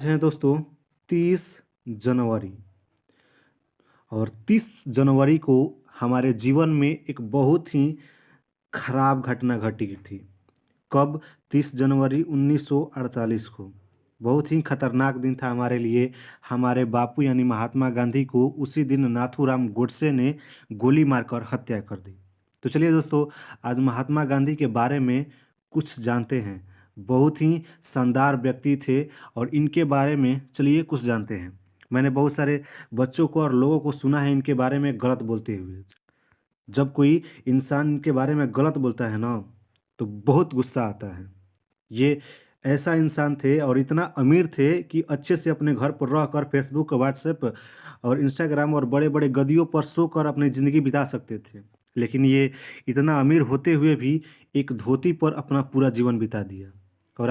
हैं दोस्तों 30 जनवरी। और 30 जनवरी को हमारे जीवन में एक बहुत ही खराब घटना घटी थी। कब? 30 जनवरी 1948 को। बहुत ही खतरनाक दिन था हमारे लिए। हमारे बापू यानी महात्मा गांधी को उसी दिन नाथूराम गोडसे ने गोली मारकर हत्या कर दी। तो चलिए दोस्तों, आज महात्मा गांधी के बारे में कुछ जानते हैं। बहुत ही शानदार व्यक्ति थे और इनके बारे में चलिए कुछ जानते हैं। मैंने बहुत सारे बच्चों को और लोगों को सुना है इनके बारे में गलत बोलते हुए। जब कोई इंसान के बारे में गलत बोलता है ना, तो बहुत गुस्सा आता है। ये ऐसा इंसान थे और इतना अमीर थे कि अच्छे से अपने घर पर रहकर फेसबुक, व्हाट्सएप और इंस्टाग्राम और बड़े बड़े गदियों पर सो कर अपनी ज़िंदगी बिता सकते थे। लेकिन ये इतना अमीर होते हुए भी एक धोती पर अपना पूरा जीवन बिता दिया। और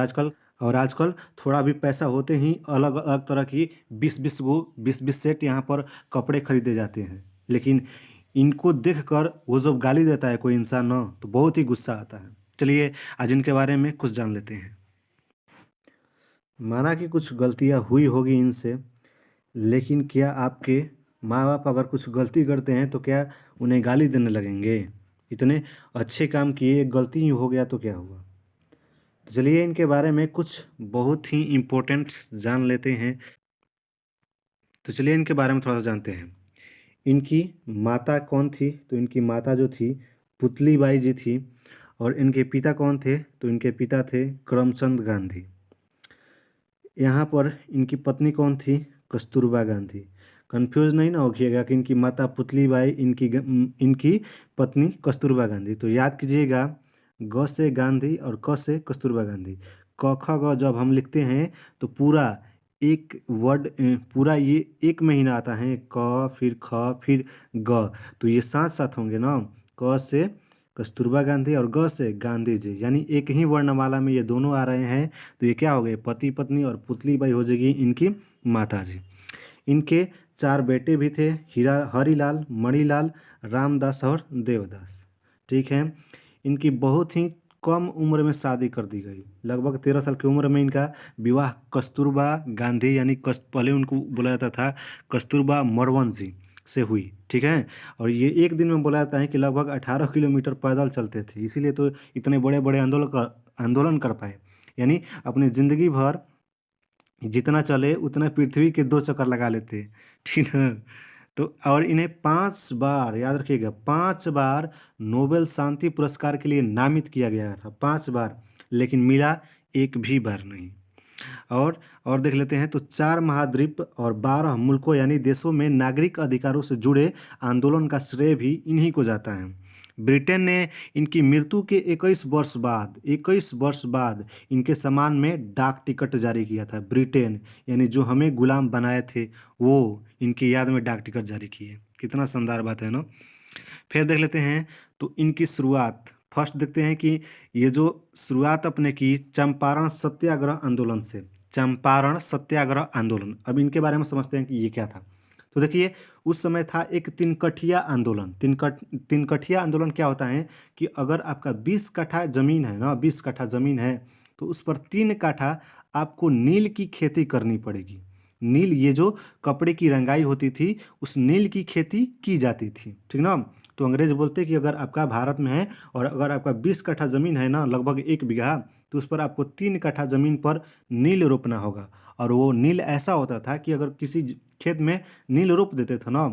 आजकल थोड़ा भी पैसा होते ही अलग अलग तरह की 20-20 सेट यहाँ पर कपड़े खरीदे जाते हैं। लेकिन इनको देखकर वो जब गाली देता है कोई इंसान ना, तो बहुत ही गुस्सा आता है। चलिए आज इनके बारे में कुछ जान लेते हैं। माना कि कुछ गलतियाँ हुई होगी इनसे, लेकिन क्या आपके माँ बाप अगर कुछ गलती करते हैं तो क्या उन्हें गाली देने लगेंगे? इतने अच्छे काम किए, एक गलती ही हो गया तो क्या हुआ? तो चलिए इनके बारे में कुछ बहुत ही इम्पोर्टेंट जान लेते हैं। तो चलिए इनके बारे में थोड़ा सा जानते हैं। इनकी माता कौन थी? तो इनकी माता जो थी पुतली बाई जी थी। और इनके पिता कौन थे? तो इनके पिता थे करमचंद गांधी। यहाँ पर इनकी पत्नी कौन थी? कस्तूरबा गांधी। कंफ्यूज नहीं ना होइएगा कि इनकी माता पुतली बाई, इनकी पत्नी कस्तूरबा गांधी। तो याद कीजिएगा, ग से गांधी और क से कस्तूरबा गांधी। क ख ग जब हम लिखते हैं तो पूरा एक वर्ड, पूरा ये एक महीना आता है। क फिर ख फिर ग, तो ये साथ साथ होंगे ना। क से कस्तूरबा गांधी और ग से गांधी जी, यानी एक ही वर्णमाला में ये दोनों आ रहे हैं। तो ये क्या हो गए? पति पत्नी। और पुतली बाई हो जाएगी इनकी माता जी। इनके 4 बेटे भी थे, हरिलाल, मणिलाल, रामदास और देवदास। ठीक है। इनकी बहुत ही कम उम्र में शादी कर दी गई। लगभग 13 साल की उम्र में इनका विवाह कस्तूरबा गांधी यानी पहले उनको बोला जाता था कस्तूरबा मरवन जी से हुई। ठीक है। और ये एक दिन में बोला जाता है कि लगभग 18 किलोमीटर पैदल चलते थे, इसीलिए तो इतने बड़े बड़े आंदोलन कर पाए। यानी अपनी ज़िंदगी भर जितना चले उतना पृथ्वी के 2 चक्कर लगा लेते। ठीक है। तो और इन्हें 5 बार, याद रखिएगा, 5 बार नोबेल शांति पुरस्कार के लिए नामित किया गया था। 5 बार, लेकिन मिला एक भी बार नहीं। और देख लेते हैं तो 4 महाद्वीप और 12 मुल्कों यानी देशों में नागरिक अधिकारों से जुड़े आंदोलन का श्रेय भी इन्हीं को जाता है। ब्रिटेन ने इनकी मृत्यु के 21 वर्ष बाद इनके सम्मान में डाक टिकट जारी किया था। ब्रिटेन यानी जो हमें गुलाम बनाए थे, वो इनकी याद में डाक टिकट जारी किए। कितना शानदार बात है ना। फिर देख लेते हैं तो इनकी शुरुआत, फर्स्ट देखते हैं कि ये जो शुरुआत अपने की चंपारण सत्याग्रह आंदोलन से। चंपारण सत्याग्रह आंदोलन, अब इनके बारे में समझते हैं कि ये क्या था। तो देखिए, उस समय था एक तिनकठिया आंदोलन। तिनकठिया आंदोलन क्या होता है कि अगर आपका 20 कट्ठा ज़मीन है ना, 20 कट्ठा ज़मीन है, तो उस पर 3 कट्ठा आपको नील की खेती करनी पड़ेगी। नील, ये जो कपड़े की रंगाई होती थी, उस नील की खेती की जाती थी। ठीक ना। तो अंग्रेज बोलते कि अगर आपका भारत में है और अगर आपका 20 कट्ठा ज़मीन है ना, लगभग 1 बीघा, तो उस पर आपको 3 कट्ठा ज़मीन पर नील रोपना होगा। और वो नील ऐसा होता था कि अगर किसी खेत में नील रोप देते थे ना,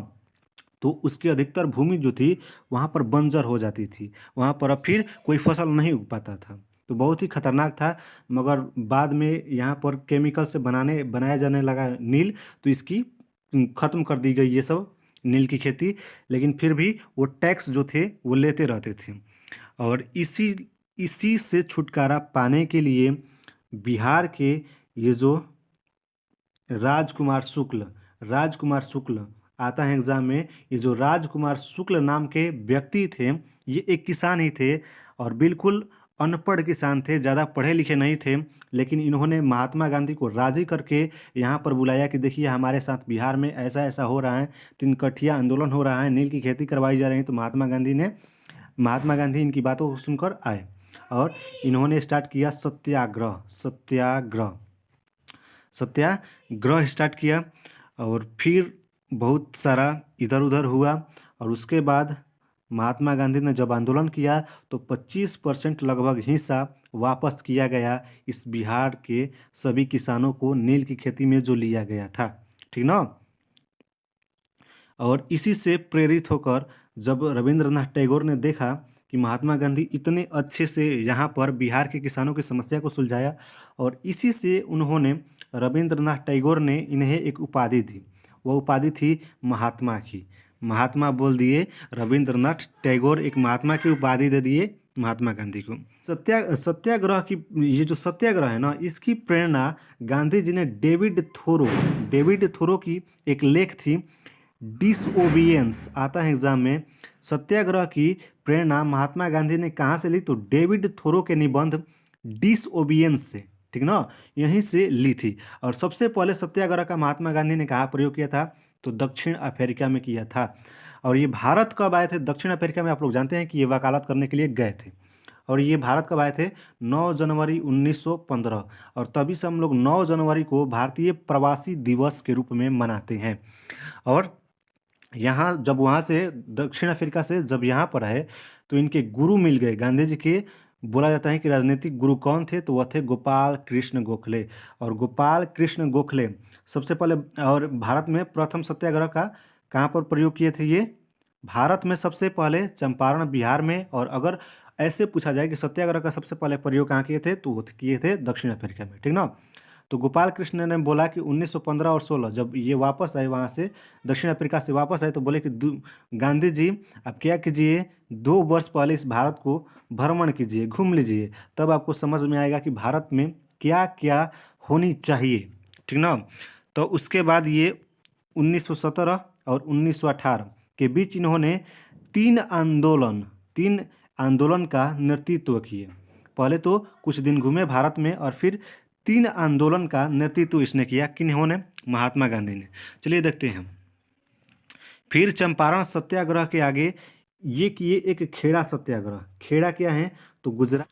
तो उसकी अधिकतर भूमि जो थी वहाँ पर बंजर हो जाती थी। वहाँ पर अब फिर कोई फसल नहीं उग पाता था। तो बहुत ही खतरनाक था। मगर बाद में यहाँ पर केमिकल से बनाया जाने लगा नील, तो इसकी ख़त्म कर दी गई ये सब नील की खेती। लेकिन फिर भी वो टैक्स जो थे वो लेते रहते थे। और इसी इसी से छुटकारा पाने के लिए बिहार के ये जो राजकुमार शुक्ल आता है एग्जाम में, ये जो राजकुमार शुक्ल नाम के व्यक्ति थे, ये एक किसान ही थे और बिल्कुल अनपढ़ किसान थे, ज़्यादा पढ़े लिखे नहीं थे। लेकिन इन्होंने महात्मा गांधी को राजी करके यहाँ पर बुलाया कि देखिए हमारे साथ बिहार में ऐसा ऐसा हो रहा है, तिनकठिया आंदोलन हो रहा है, नील की खेती करवाई जा रही है। तो महात्मा गांधी इनकी बातों को सुनकर आए और इन्होंने स्टार्ट किया सत्याग्रह। सत्याग्रह स्टार्ट किया और फिर बहुत सारा इधर उधर हुआ। और उसके बाद महात्मा गांधी ने जब आंदोलन किया तो 25% लगभग हिस्सा वापस किया गया इस बिहार के सभी किसानों को नील की खेती में जो लिया गया था, ठीक ना। और इसी से प्रेरित होकर जब रविंद्रनाथ टैगोर ने देखा कि महात्मा गांधी इतने अच्छे से यहाँ पर बिहार के किसानों की समस्या को सुलझाया, और इसी से उन्होंने रविंद्रनाथ टैगोर ने इन्हें एक उपाधि दी। वह उपाधि थी महात्मा की। महात्मा बोल दिए, रविंद्रनाथ टैगोर एक महात्मा की उपाधि दे दिए महात्मा गांधी को। सत्याग्रह की ये जो सत्याग्रह है ना, इसकी प्रेरणा गांधी जी ने डेविड थोरो की एक लेख थी डिसओबियंस, आता है एग्जाम में। सत्याग्रह की प्रेरणा महात्मा गांधी ने कहाँ से ली? तो डेविड थोरो के निबंध डिसओबियंस से, ठीक ना, यहीं से ली थी। और सबसे पहले सत्याग्रह का महात्मा गांधी ने कहाँ प्रयोग किया था? तो दक्षिण अफ्रीका में किया था। और ये भारत कब आए थे दक्षिण अफ्रीका में? आप लोग जानते हैं कि ये वकालत करने के लिए गए थे। और ये भारत कब आए थे? 9 जनवरी 1915। और तभी से हम लोग 9 जनवरी को भारतीय प्रवासी दिवस के रूप में मनाते हैं। और यहाँ जब वहाँ से दक्षिण अफ्रीका से जब यहाँ पर आए तो इनके गुरु मिल गए गांधी जी के। बोला जाता है कि राजनीतिक गुरु कौन थे? तो वह थे गोपाल कृष्ण गोखले। और गोपाल कृष्ण गोखले सबसे पहले, और भारत में प्रथम सत्याग्रह का कहाँ पर प्रयोग किए थे? ये भारत में सबसे पहले चंपारण बिहार में। और अगर ऐसे पूछा जाए कि सत्याग्रह का सबसे पहले प्रयोग कहाँ किए थे, तो वो किए थे दक्षिण अफ्रीका में, ठीक ना। तो गोपाल कृष्ण ने बोला कि 1915 और 16 जब ये वापस आए वहाँ से, दक्षिण अफ्रीका से वापस आए, तो बोले कि गांधी जी आप क्या कीजिए, 2 वर्ष पहले इस भारत को भ्रमण कीजिए, घूम लीजिए, तब आपको समझ में आएगा कि भारत में क्या क्या होनी चाहिए, ठीक ना। तो उसके बाद ये 1917 और 1918 के बीच इन्होंने 3 आंदोलन का नेतृत्व किए। पहले तो कुछ दिन घूमे भारत में, और फिर 3 आंदोलन का नेतृत्व इसने किया। किन्होंने? महात्मा गांधी ने। चलिए देखते हैं। फिर चंपारण सत्याग्रह के आगे ये किए एक खेड़ा सत्याग्रह। खेड़ा क्या है? तो गुजरात।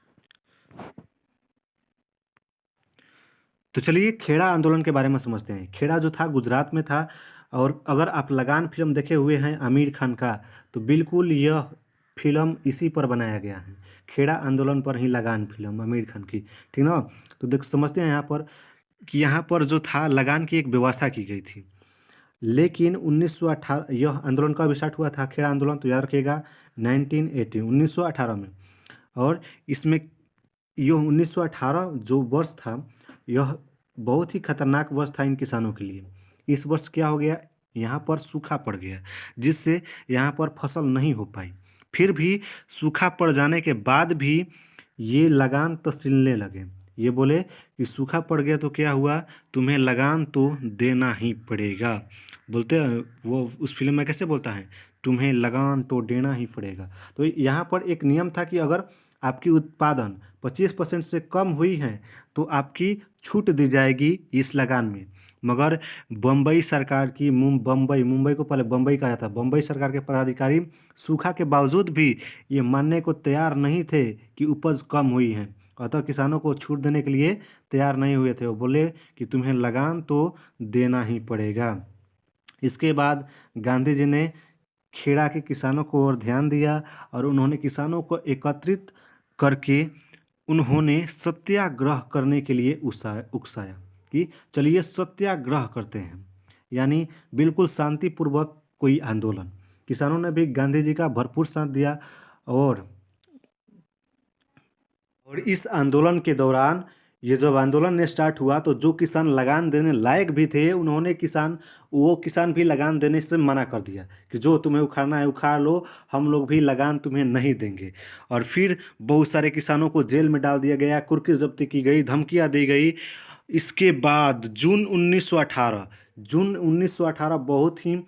तो चलिए खेड़ा आंदोलन के बारे में समझते हैं। खेड़ा जो था गुजरात में था। और अगर आप लगान फिल्म देखे हुए हैं आमिर खान का, तो बिल्कुल यह फिल्म इसी पर बनाया गया है, खेड़ा आंदोलन पर ही लगान फिल्म आमिर खान की, ठीक ना। तो देख समझते हैं यहाँ पर कि यहाँ पर जो था लगान की एक व्यवस्था की गई थी। लेकिन 1918 यह आंदोलन कब स्टार्ट हुआ था? खेड़ा आंदोलन तो याद रखिएगा 1918 में। और इसमें यह 1918 जो वर्ष था, यह बहुत ही खतरनाक वर्ष था इन किसानों के लिए। इस वर्ष क्या हो गया? यहाँ पर सूखा पड़ गया, जिससे यहाँ पर फसल नहीं हो पाई। फिर भी सूखा पड़ जाने के बाद भी ये लगान तसिलने लगे। ये बोले कि सूखा पड़ गया तो क्या हुआ, तुम्हें लगान तो देना ही पड़ेगा। बोलते हैं वो उस फिल्म में कैसे बोलता है, तुम्हें लगान तो देना ही पड़ेगा। तो यहाँ पर एक नियम था कि अगर आपकी उत्पादन 25% से कम हुई है तो आपकी छूट दी जाएगी इस लगान में। मगर बम्बई सरकार की मुंबई को पहले बम्बई कहा जाता, बम्बई सरकार के पदाधिकारी सूखा के बावजूद भी ये मानने को तैयार नहीं थे कि उपज कम हुई है, अतः किसानों को छूट देने के लिए तैयार नहीं हुए थे। वो बोले कि तुम्हें लगान तो देना ही पड़ेगा। इसके बाद गांधी जी ने खेड़ा के किसानों को और ध्यान दिया, और उन्होंने किसानों को एकत्रित करके उन्होंने सत्याग्रह करने के लिए उकसाया कि चलिए सत्याग्रह करते हैं, यानी बिल्कुल शांतिपूर्वक कोई आंदोलन। किसानों ने भी गांधी जी का भरपूर साथ दिया। और इस आंदोलन के दौरान ये जब आंदोलन स्टार्ट हुआ तो जो किसान लगान देने लायक भी थे, उन्होंने वो किसान भी लगान देने से मना कर दिया कि जो तुम्हें उखाड़ना है उखाड़ लो, हम लोग भी लगान तुम्हें नहीं देंगे। और फिर बहुत सारे किसानों को जेल में डाल दिया गया, कुर्की जब्ती की गई, धमकियां दी गई। इसके बाद जून 1918 बहुत ही,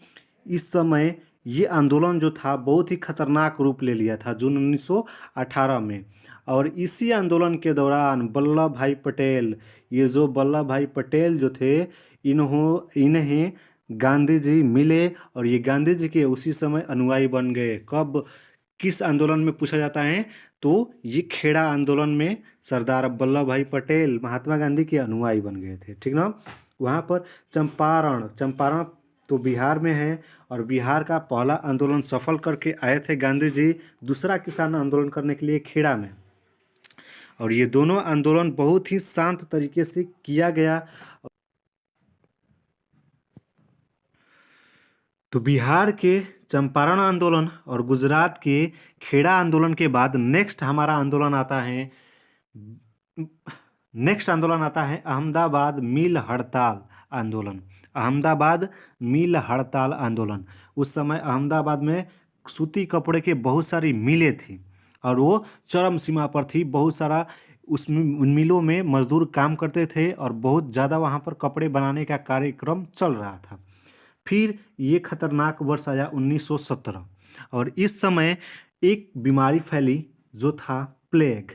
इस समय ये आंदोलन जो था बहुत ही खतरनाक रूप ले लिया था जून 1918 में। और इसी आंदोलन के दौरान वल्लभ भाई पटेल, ये जो वल्लभ भाई पटेल जो थे, इन्हें गांधी जी मिले, और ये गांधी जी के उसी समय अनुयायी बन गए। कब, किस आंदोलन में पूछा जाता है? तो ये खेड़ा आंदोलन में सरदार वल्लभ भाई पटेल महात्मा गांधी के अनुयायी बन गए थे, ठीक ना। वहाँ पर चंपारण चंपारण तो बिहार में है, और बिहार का पहला आंदोलन सफल करके आए थे गांधी जी दूसरा किसान आंदोलन करने के लिए खेड़ा में। और ये दोनों आंदोलन बहुत ही शांत तरीके से किया गया। तो बिहार के चंपारण आंदोलन और गुजरात के खेड़ा आंदोलन के बाद नेक्स्ट आंदोलन आता है अहमदाबाद मिल हड़ताल आंदोलन। अहमदाबाद मिल हड़ताल आंदोलन, उस समय अहमदाबाद में सूती कपड़े के बहुत सारी मिलें थी और वो चरम सीमा पर थी। बहुत सारा उन मिलों में मजदूर काम करते थे और बहुत ज़्यादा वहाँ पर कपड़े बनाने का कार्यक्रम चल रहा था। फिर ये खतरनाक वर्ष आया 1917, और इस समय एक बीमारी फैली जो था प्लेग।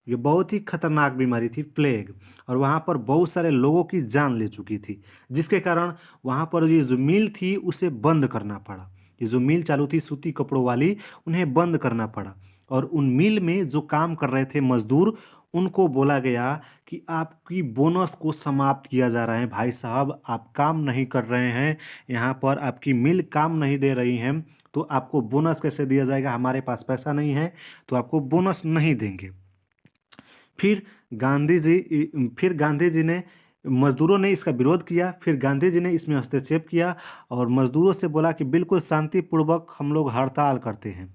ये बहुत ही खतरनाक बीमारी थी प्लेग, और वहाँ पर बहुत सारे लोगों की जान ले चुकी थी, जिसके कारण वहाँ पर ये जो मिल थी उसे बंद करना पड़ा। ये जो मिल चालू थी सूती कपड़ों वाली, उन्हें बंद करना पड़ा। और उन मिल में जो काम कर रहे थे मजदूर, उनको बोला गया कि आपकी बोनस को समाप्त किया जा रहा है। भाई साहब, आप काम नहीं कर रहे हैं, यहाँ पर आपकी मिल काम नहीं दे रही है, तो आपको बोनस कैसे दिया जाएगा? हमारे पास पैसा नहीं है, तो आपको बोनस नहीं देंगे। फिर गांधी जी ने, मजदूरों ने इसका विरोध किया। फिर गांधी जी ने इसमें हस्तक्षेप किया और मजदूरों से बोला कि बिल्कुल शांतिपूर्वक हम लोग हड़ताल करते हैं,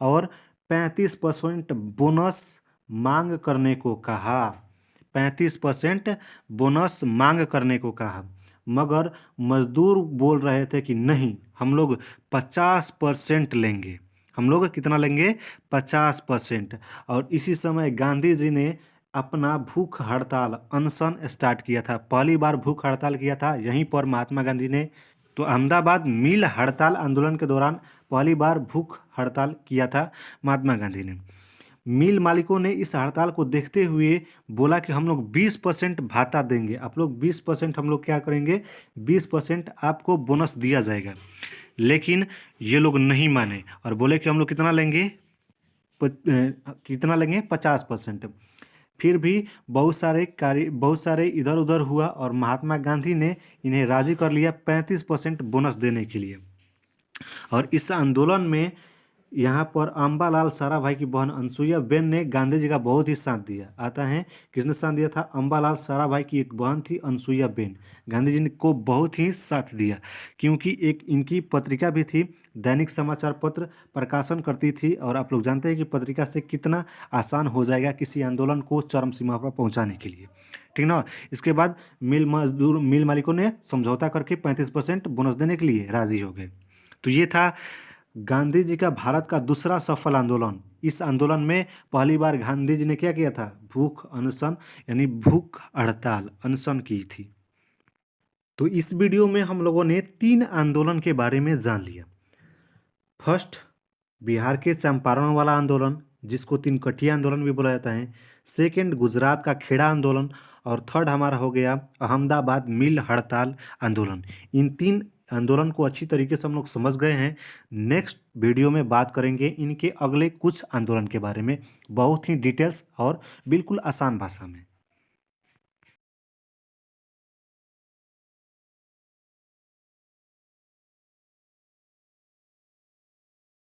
और 35% बोनस मांग करने को कहा। 35% बोनस मांग करने को कहा, मगर मजदूर बोल रहे थे कि नहीं, हम लोग 50% लेंगे। हम लोग कितना लेंगे? 50%। और इसी समय गांधी जी ने अपना भूख हड़ताल अनशन स्टार्ट किया था। पहली बार भूख हड़ताल किया था यहीं पर महात्मा गांधी ने। तो अहमदाबाद मिल हड़ताल आंदोलन के दौरान पहली बार भूख हड़ताल किया था महात्मा गांधी ने। मिल मालिकों ने इस हड़ताल को देखते हुए बोला कि हम लोग 20% भाता देंगे, आप लोग 20% हम लोग क्या करेंगे, 20% आपको बोनस दिया जाएगा। लेकिन ये लोग नहीं माने और बोले कि हम लोग कितना लेंगे, 50%। फिर भी बहुत सारे इधर उधर हुआ और महात्मा गांधी ने इन्हें राजी कर लिया 35% बोनस देने के लिए। और इस आंदोलन में यहाँ पर अम्बालाल साराभाई की बहन अनसुईया बेन ने गांधी जी का बहुत ही साथ दिया। आता है किसने साथ दिया था? अम्बालाल साराभाई की एक बहन थी अनसुईया बेन, गांधी जी को बहुत ही साथ दिया, क्योंकि एक इनकी पत्रिका भी थी, दैनिक समाचार पत्र प्रकाशन करती थी। और आप लोग जानते हैं कि पत्रिका से कितना आसान हो जाएगा किसी आंदोलन को चरम सीमा पर पहुँचाने के लिए, ठीक ना। इसके बाद मिल मालिकों ने समझौता करके 35% बोनस देने के लिए राजी हो गए। तो ये था गांधी जी का भारत का दूसरा सफल आंदोलन। इस आंदोलन में पहली बार गांधी जी ने क्या किया था? भूख अनशन यानी भूख हड़ताल अनशन की थी। तो इस वीडियो में हम लोगों ने 3 आंदोलन के बारे में जान लिया। फर्स्ट, बिहार के चंपारण वाला आंदोलन, जिसको 3 कठिया आंदोलन भी बोला जाता है। सेकेंड, गुजरात का खेड़ा आंदोलन। और थर्ड हमारा हो गया अहमदाबाद मिल हड़ताल आंदोलन। इन 3 आंदोलन को अच्छी तरीके से हम लोग समझ गए हैं। नेक्स्ट वीडियो में बात करेंगे इनके अगले कुछ आंदोलन के बारे में, बहुत ही डिटेल्स और बिल्कुल आसान भाषा में।